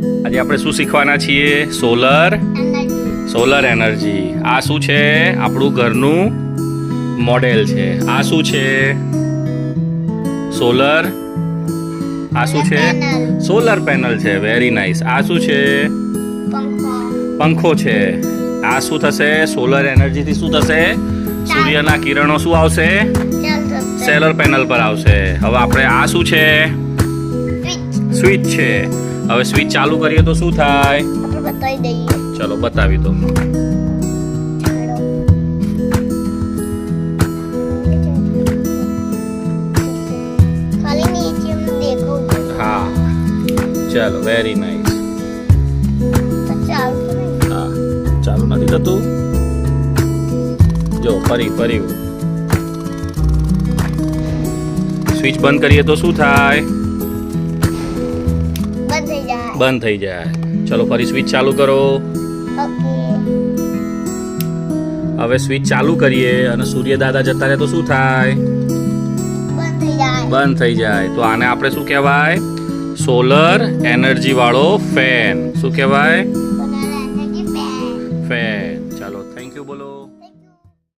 આજે આપણે શું શીખવાના છીએ? Solar energy. આ શું છે? આપણું ઘરનું મોડેલ છે. આ શું છે? સોલર. આ શું છે? સોલર પેનલ છે. Very nice. આ શું છે? પંખો છે. આ શું થશે? સોલર એનર્જીથી શું થશે? સૂર્યના કિરણો શું આવશે? સોલર પેનલ પર આવશે. હવે આપણે આ શું છે? સ્વિચ છે. હવે સ્વિચ ચાલુ કરીએ તો શું થાય? ચલો બતાવી દો. હા ચલો વેરી નાઇસ. હા ચાલુ નથી થતું. જો ફરી સ્વિચ બંધ કરીએ તો શું થાય? બંધ થઈ જાય. ચલો ફરી સ્વિચ ચાલુ કરો. હવે સ્વિચ ચાલુ કરીએ અને સૂર્ય દાદા જતા રહે તો શું થાય? બંધ થઈ જાય. તો આને આપણે શું કહેવાય? સોલર એનર્જી વાળો ફેન. શું કહેવાય?